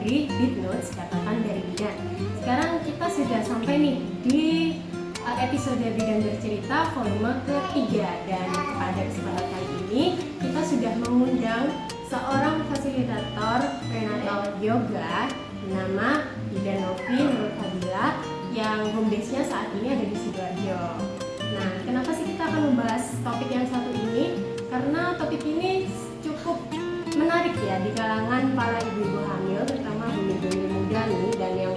dari Bit Notes, catatan dari bidan. Sekarang kita sudah sampai nih di episode Bidan Bercerita volume ketiga, dan pada kesempatan kali ini kita sudah mengundang seorang fasilitator prenatal yoga bernama Bidan Novi Nurul Fadila yang home base-nya saat ini ada di Sidoarjo. Nah, kenapa sih kita akan membahas topik yang satu ini? Karena topik ini cukup menarik ya di kalangan para ibu-ibu hamil, terutama bumil-bumil muda nih, dan yang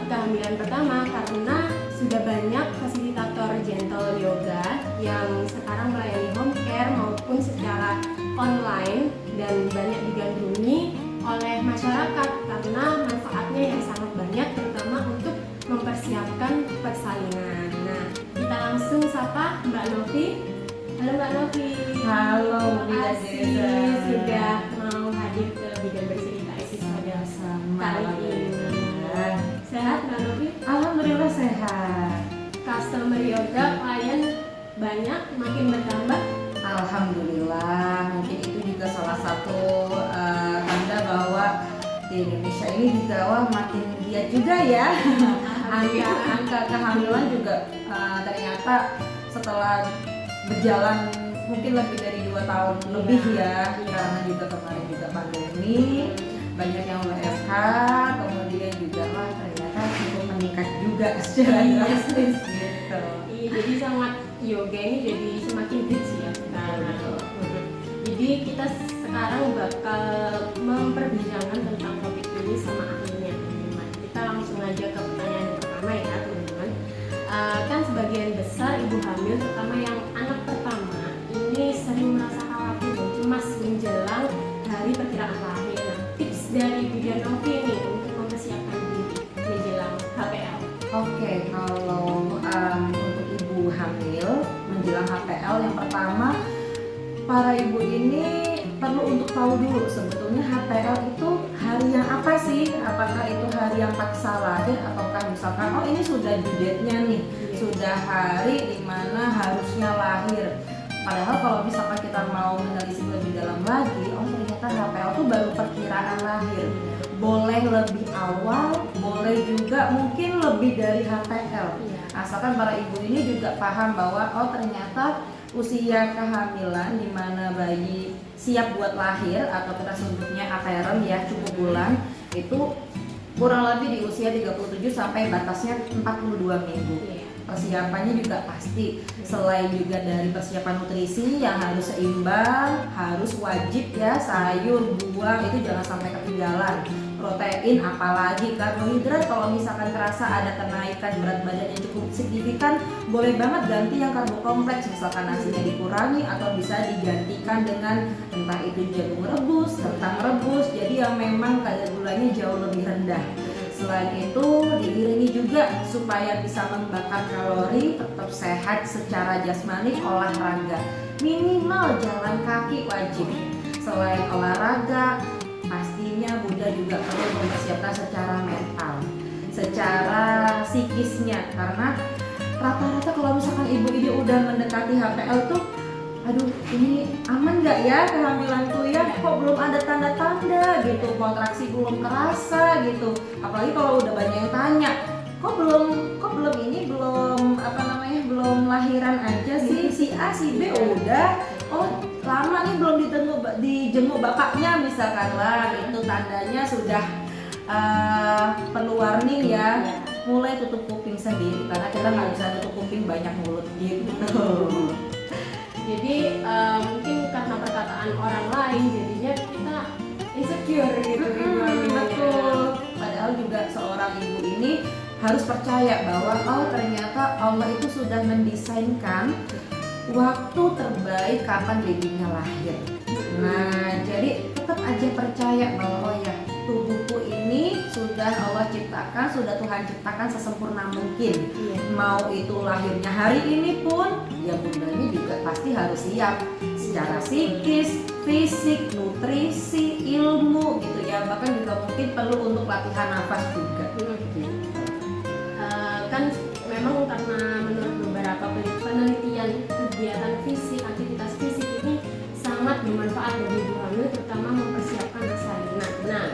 kehamilan pertama, karena sudah banyak fasilitator gentle yoga yang sekarang melayani home care maupun secara online dan banyak digandrungi oleh masyarakat karena manfaatnya yang sangat banyak, terutama untuk mempersiapkan persalinan. Nah, kita langsung sapa Mbak Novi. Halo Mbak Novi. Halo, terima kasih sudah mau hadir ke Bidan Bercerita Isis pada kali ini. Sehat Mbak Novi? Alhamdulillah sehat. Customer yoga klien banyak, makin bertambah. Alhamdulillah, mungkin itu juga salah satu tanda bahwa di Indonesia ini juga makin giat juga ya. Angka kehamilan juga ternyata setelah berjalan mungkin lebih dari 2 tahun lebih ya, karena juga kemarin juga pandemi, banyak yang WFH, kemudian juga ternyata cukup meningkat juga secara drastis gitu. Iya, jadi sangat yoga ini jadi semakin hits ya sekarang. Jadi kita sekarang bakal memperbincangkan tentang topik ini sama ahlinya, teman-teman. Kita langsung aja ke pertanyaan yang pertama ya, teman-teman. Kan sebagian besar ibu hamil, terutama yang anak pertama, ini sering merasa khawatir dan cemas menjelang hari perkiraan lahir. Nah, tips dari Bidan Novi ini untuk mempersiapkan diri menjelang HPL. Oke, kalau untuk ibu hamil menjelang HPL, yang pertama para ibu ini perlu untuk tahu dulu sebetulnya HPL itu hari yang apa sih? Apakah itu hari yang paksa lahir ataukah misalkan oh ini sudah due date-nya nih, sudah hari dimana harusnya lahir. Padahal kalau misalkan kita mau menelisik lebih dalam lagi, oh ternyata HPL itu baru perkiraan lahir. Boleh lebih awal, boleh juga mungkin lebih dari HPL. Asalkan para ibu ini juga paham bahwa oh ternyata usia kehamilan di mana bayi siap buat lahir atau kita sebutnya aterem ya, cukup bulan, itu kurang lebih di usia 37 sampai batasnya 42 minggu. Persiapannya juga pasti, selain juga dari persiapan nutrisi yang harus seimbang, harus wajib ya, sayur, buah itu jangan sampai ketinggalan. Protein apalagi karbohidrat, kalau misalkan terasa ada kenaikan berat badan yang cukup signifikan, boleh banget ganti yang karbo kompleks, misalkan nasinya dikurangi atau bisa digantikan dengan entah itu jagung rebus, kentang rebus, jadi yang memang kadar gulanya jauh lebih rendah. Selain itu diiringi juga supaya bisa membakar kalori, tetap sehat secara jasmani, olahraga minimal jalan kaki wajib. Selain olahraga, pastinya Bunda juga perlu mempersiapkan secara mental, secara psikisnya, karena rata-rata kalau misalkan ibu ini udah mendekati HPL tuh, aduh ini aman nggak ya kehamilanku ya, kok belum ada tanda-tanda gitu, kontraksi belum kerasa gitu, apalagi kalau udah banyak yang tanya, kok belum belum lahiran aja sih, si A si B udah, oh lama nih belum dijenguk bapaknya misalkan lah, itu tandanya sudah perlu warning ya, mulai tutup kuping sendiri karena kita nggak bisa tutup kuping banyak mulut gitu. Jadi mungkin karena perkataan orang lain jadinya kita insecure gitu. Betul. Padahal juga seorang ibu ini harus percaya bahwa oh ternyata Allah itu sudah mendesainkan waktu terbaik kapan babynya lahir. Nah jadi tetap aja percaya bahwa oh ya tubuhku ini sudah Allah ciptakan, sudah Tuhan ciptakan sesempurna mungkin. Mau itu lahirnya hari ini pun ya bundanya juga pasti harus siap secara psikis, fisik, nutrisi, ilmu gitu ya, bahkan juga mungkin perlu untuk latihan nafas juga. Kan memang karena menurut beberapa penelitian kegiatan fisik, aktivitas fisik ini sangat bermanfaat bagi ibu hamil, terutama mempersiapkan persalinan. Nah,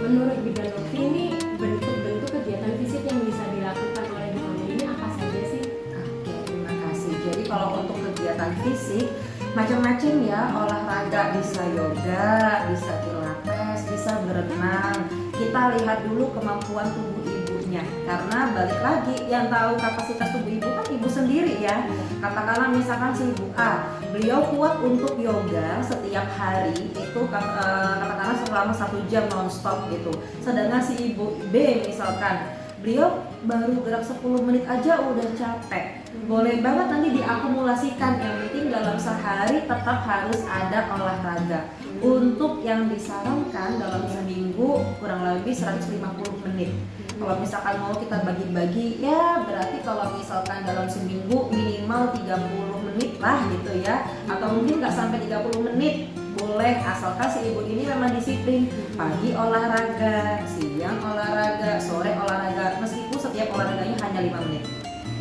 menurut Bidan Novi ini bentuk-bentuk kegiatan fisik yang bisa dilakukan oleh ibu hamil ini apa saja sih? Oke, terima kasih. Jadi kalau untuk kegiatan fisik macam-macam ya, olahraga, bisa yoga, bisa pilates, bisa berenang. Kita lihat dulu kemampuan tubuh ibunya, karena balik lagi yang tahu kapasitas tubuh ibu kan ibu sendiri ya. Katakanlah misalkan si ibu A, beliau kuat untuk yoga setiap hari itu katakanlah selama 1 jam nonstop gitu. Sedangkan si ibu B misalkan beliau baru gerak 10 menit aja udah capek. Boleh banget nanti diakumulasikan, yang penting dalam sehari tetap harus ada olahraga. Untuk yang disarankan dalam seminggu kurang lebih 150 menit. Kalau misalkan mau kita bagi-bagi ya berarti kalau misalkan dalam seminggu minimal 30 menit lah gitu ya. Atau mungkin nggak sampai 30 menit boleh, asalkan si ibu ini memang disiplin. Pagi olahraga, siang olahraga, sore olahraga, meskipun setiap olahraganya hanya 5 menit.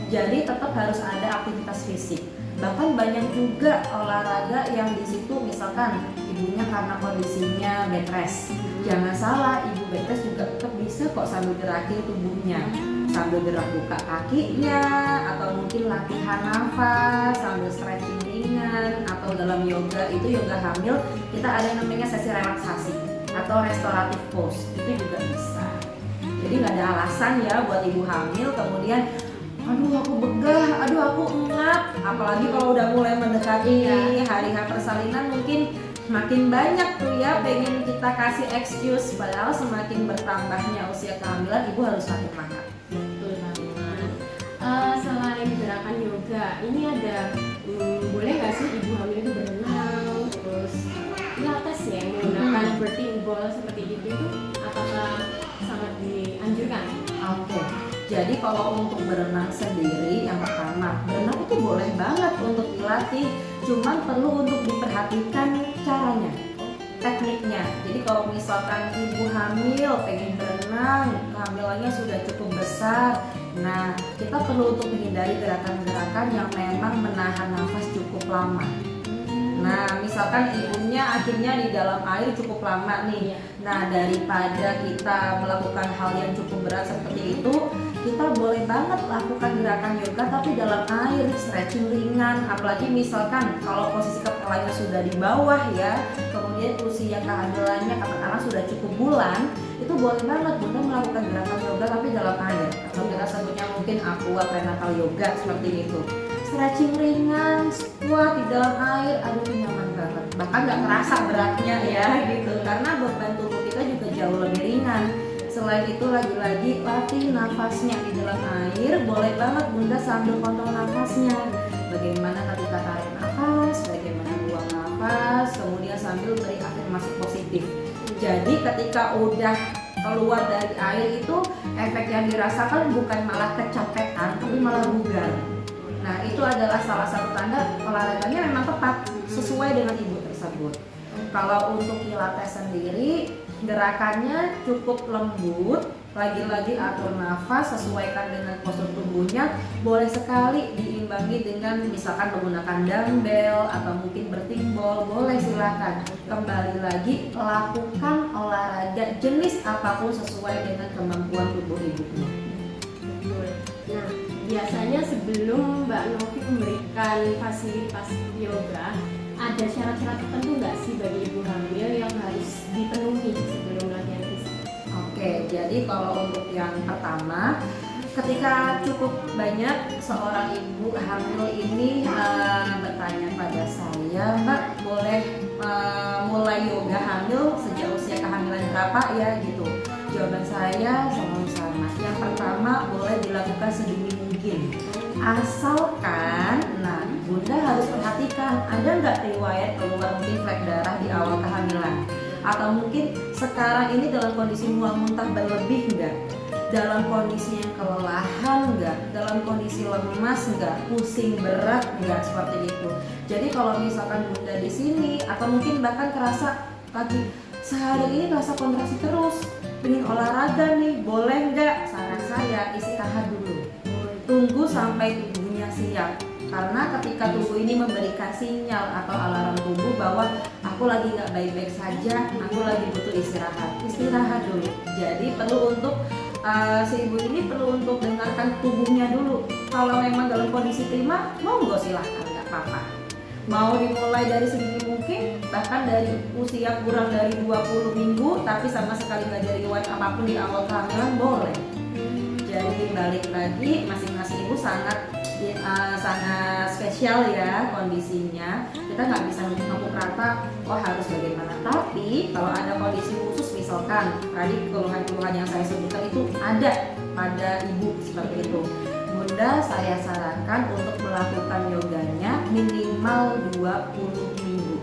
Jadi tetap harus ada aktivitas fisik. Bahkan banyak juga olahraga yang di situ misalkan ibunya karena kondisinya bed rest. Jangan salah, ibu bed rest juga tetap bisa kok sambil gerakin tubuhnya, sambil gerak buka kakinya, atau mungkin latihan nafas sambil stretching ringan, atau dalam yoga itu yoga hamil kita ada yang namanya sesi relaksasi atau restoratif pose, itu juga bisa. Jadi nggak ada alasan ya buat ibu hamil kemudian aduh aku begah, aduh aku engap. Apalagi kalau udah mulai mendekati hari H persalinan mungkin makin banyak tuh ya pengen kita kasih excuse. Padahal semakin bertambahnya usia kehamilan ibu harus makin makan. Betul banget. Selain gerakan yoga, ini ada boleh nggak sih ibu hamil itu berenang, terus pilates ya menggunakan birthing ball seperti itu apakah sangat dianjurkan? Oke. Jadi kalau untuk berenang sendiri, yang pertama, berenang itu boleh banget untuk dilatih, cuman perlu untuk diperhatikan caranya, tekniknya. Jadi kalau misalkan ibu hamil pengen berenang, kehamilannya sudah cukup besar, nah kita perlu untuk menghindari gerakan-gerakan yang memang menahan nafas cukup lama. Nah, misalkan ibunya akhirnya di dalam air cukup lama nih. Nah, daripada kita melakukan hal yang cukup berat seperti itu, kita boleh banget lakukan gerakan yoga tapi dalam air, stretching ringan. Apalagi misalkan kalau posisi kepalanya sudah di bawah ya, kemudian usia kehamilannya katakanlah sudah cukup bulan, itu boleh banget Bunda melakukan gerakan yoga tapi dalam air. Atau kita sebutnya mungkin aqua prenatal yoga seperti itu. Stretching ringan, squat di dalam air, aduh nyaman banget. Bahkan nggak kerasa beratnya ya gitu, karena beban tubuh kita juga jauh lebih ringan. Selain itu lagi-lagi latih nafasnya di dalam air, boleh banget Bunda sambil kontrol nafasnya. Bagaimana ketika tarik nafas, bagaimana buang nafas, kemudian sambil beri afirmasi positif. Jadi ketika udah keluar dari air itu efek yang dirasakan bukan malah kecapean, tapi malah bugar. Nah itu adalah salah satu tanda olahraganya memang tepat sesuai dengan ibu tersebut. Kalau untuk pilates sendiri gerakannya cukup lembut, lagi-lagi atur nafas, sesuaikan dengan postur tubuhnya. Boleh sekali diimbangi dengan misalkan menggunakan dumbbell atau mungkin birthing ball, boleh silakan. Kembali lagi lakukan olahraga jenis apapun sesuai dengan kemampuan tubuh ibunya. Nah, biasanya sebelum Mbak Novi memberikan fasilitas yoga, ada syarat-syarat tertentu nggak sih bagi ibu hamil yang harus dipenuhi sebelum latihan fisik? Oke, jadi kalau untuk yang pertama, ketika cukup banyak seorang ibu hamil ini bertanya pada saya, Mbak boleh mulai yoga hamil sejak usia kehamilan berapa ya gitu. Jawaban saya selalu sama. Yang pertama boleh dilakukan sedini mungkin. Asalkan, nah Bunda harus perhatikan ada nggak riwayat keluar mungkin flek darah di awal kehamilan, atau mungkin sekarang ini dalam kondisi mual muntah berlebih nggak, dalam kondisi yang kelelahan nggak, dalam kondisi lemas nggak, pusing berat nggak, seperti itu. Jadi kalau misalkan Bunda di sini atau mungkin bahkan kerasa lagi sehari ini kerasa kontraksi terus, ingin olahraga nih, boleh nggak? Saran saya istirahat dulu. Tunggu sampai tubuhnya siap. Karena ketika tubuh ini memberikan sinyal atau alarm tubuh bahwa aku lagi nggak baik-baik saja, aku lagi butuh istirahat dulu. Jadi perlu untuk si ibu ini perlu untuk dengarkan tubuhnya dulu. Kalau memang dalam kondisi prima, monggo silahkan, nggak apa-apa. Mau dimulai dari sedini mungkin, bahkan dari usia kurang dari 20 minggu, tapi sama sekali nggak ada riwayat apapun di awal kehamilan, boleh. Jadi balik lagi, masing-masing ibu sangat spesial ya kondisinya. Kita nggak bisa mengukur rata, harus bagaimana. Tapi kalau ada kondisi khusus, misalkan tadi keluhan-keluhan yang saya sebutkan itu ada pada ibu seperti itu, Bunda saya sarankan untuk melakukan yoganya minimal 20 minggu.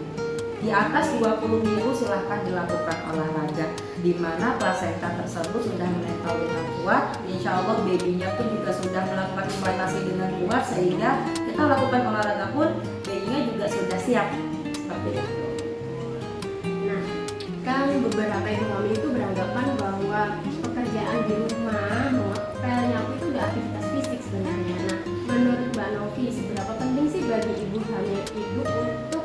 Di atas 20 minggu silahkan dilakukan olahraga, di mana plasenta tersebut sudah menempel dengan kuat. Insya Allah babynya pun juga sudah melakukan implantasi dengan kuat, sehingga kita lakukan olahraga pun babynya juga sudah siap seperti itu. Nah, kan beberapa ibu hamil itu beranggapan bahwa pekerjaan di rumah, ngepel, nyapu itu udah aktivitas fisik sebenarnya. Nah, menurut Mbak Novi, seberapa penting sih bagi ibu hamil itu untuk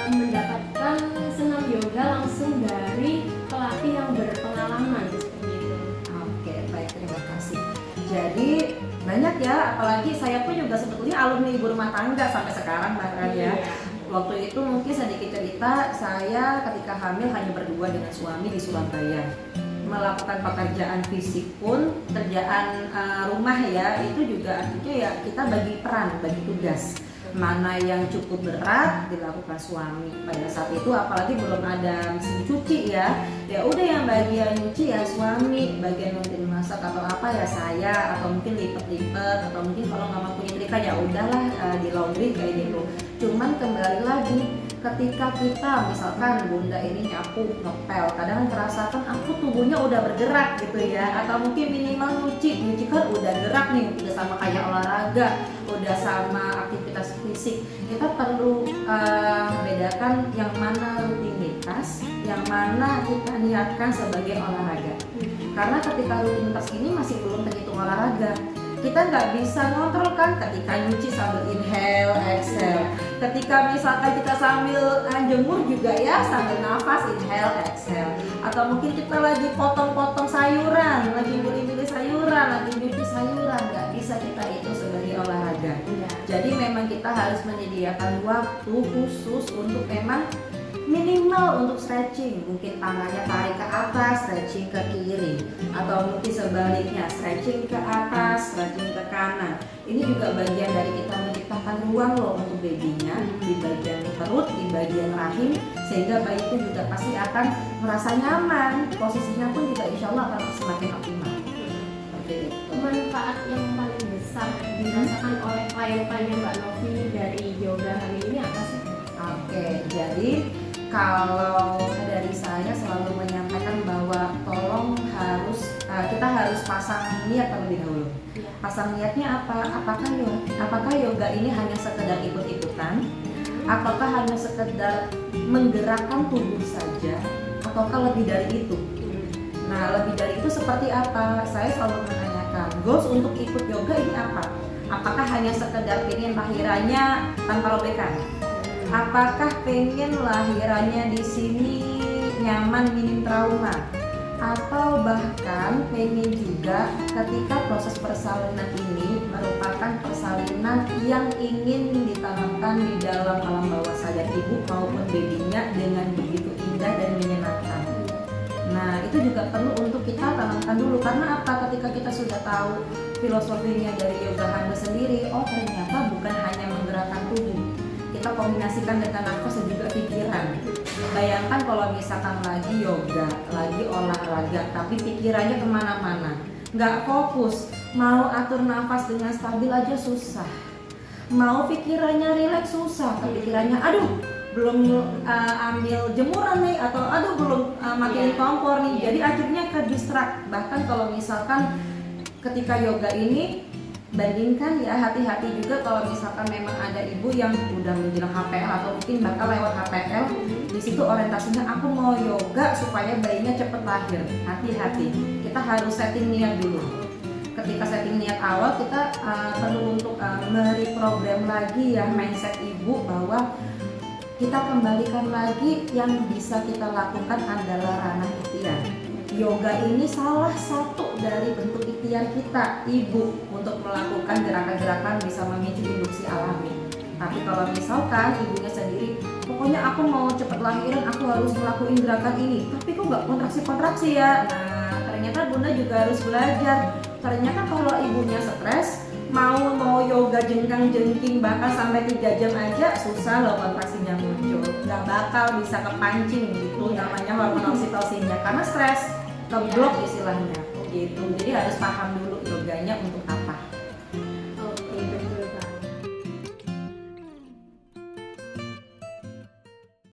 mendapatkan senam yoga langsung dari pelatih yang berpengalaman seperti itu? Oke, baik, terima kasih. Jadi banyak ya, apalagi saya pun juga sebetulnya alumni ibu rumah tangga sampai sekarang bahkan ya. Waktu itu mungkin sedikit cerita, saya ketika hamil hanya berdua dengan suami di Surabaya. Melakukan pekerjaan fisik pun, kerjaan rumah ya, itu juga artinya ya kita bagi peran, bagi tugas. Mana yang cukup berat dilakukan suami. Pada saat itu apalagi belum ada mesin cuci ya udah yang bagian nyuci ya suami, bagian mungkin masak atau apa ya saya, atau mungkin lipet-lipet, atau mungkin kalau nggak mampu nyetrika ya udahlah di laundry kayak gitu. Cuman kembali lagi, ketika kita misalkan Bunda ini nyapu, ngepel, kadang terasa kan aku tubuhnya udah bergerak gitu ya, atau mungkin minimal nyuci kan udah gerak nih, udah sama kayak olahraga, udah sama aktivitas fisik. Kita perlu bedakan yang mana rutinitas, yang mana kita niatkan sebagai olahraga. Karena ketika rutinitas ini masih belum terhitung olahraga. Kita nggak bisa ngontrol kan ketika nyuci sambil inhale, exhale. Ketika misalkan kita sambil jemur juga ya sambil nafas, inhale, exhale. Atau mungkin kita lagi potong-potong sayuran, lagi milih-milih sayuran, lagi nyuci sayuran, nggak bisa kita itu sebagai olahraga. Jadi memang kita harus menyediakan waktu khusus untuk memang minimal untuk stretching, mungkin tangannya tarik ke atas, stretching ke kiri, atau mungkin sebaliknya, stretching ke atas, stretching ke kanan. Ini juga bagian dari kita menciptakan ruang loh untuk babynya di bagian perut, di bagian rahim, sehingga bayi itu juga pasti akan merasa nyaman, posisinya pun juga insya Allah akan semakin optimal. Seperti itu. Manfaat yang paling besar dirasakan oleh klien-klien Mbak Novi dari yoga hari ini apa sih? Oke, jadi kalau dari saya selalu menyampaikan bahwa tolong kita harus pasang niat terlebih dahulu. Pasang niatnya apa? Apakah yoga ini hanya sekedar ikut-ikutan? Ataukah hanya sekedar menggerakkan tubuh saja? Ataukah lebih dari itu? Nah, lebih dari itu seperti apa? Saya selalu menanyakan, goals untuk ikut yoga ini apa? Apakah hanya sekedar ingin lahirannya tanpa robekan? Apakah pengen lahirannya di sini nyaman, minim trauma? Atau bahkan pengen juga ketika proses persalinan ini merupakan persalinan yang ingin ditanamkan di dalam alam bawah sadar ibu maupun babynya dengan begitu indah dan menyenangkan. Nah, itu juga perlu untuk kita tanamkan dulu. Karena apa? Ketika kita sudah tahu filosofinya dari yoga hamil sendiri, ternyata bukan hanya menggerakkan tubuh, kita kombinasikan dengan nafas dan juga pikiran. Bayangkan kalau misalkan lagi yoga, lagi olahraga, tapi pikirannya kemana-mana, nggak fokus, mau atur nafas dengan stabil aja susah, mau pikirannya rileks susah, kepikirannya aduh belum ambil jemuran nih, atau aduh belum matiin kompor nih, jadi akhirnya ke distract. Bahkan kalau misalkan ketika yoga ini, bandingkan ya, hati-hati juga kalau misalkan memang ada ibu yang udah menjelang HPL atau mungkin bakal lewat HPL, di situ orientasinya aku mau yoga supaya bayinya cepet lahir. Hati-hati, kita harus setting niat dulu. ketika setting niat awal kita perlu untuk mereprogram lagi ya mindset ibu bahwa kita kembalikan lagi yang bisa kita lakukan adalah ranah ikhtiar. Yoga ini salah satu dari bentuk ikhtiar kita, ibu, untuk melakukan gerakan-gerakan bisa memicu induksi alami. Tapi kalau misalkan ibunya sendiri, pokoknya aku mau cepat lahiran, aku harus ngelakuin gerakan ini, tapi kok nggak kontraksi-kontraksi ya? Nah, ternyata bunda juga harus belajar. Ternyata kalau ibunya stres, mau yoga jengkang-jengking bahkan sampai 3 jam aja susah loh kontraksinya muncul, nggak bakal bisa kepancing gitu, namanya hormon oksitosinnya karena stres, keblok istilahnya gitu. Jadi harus paham dulu yoganya untuk apa.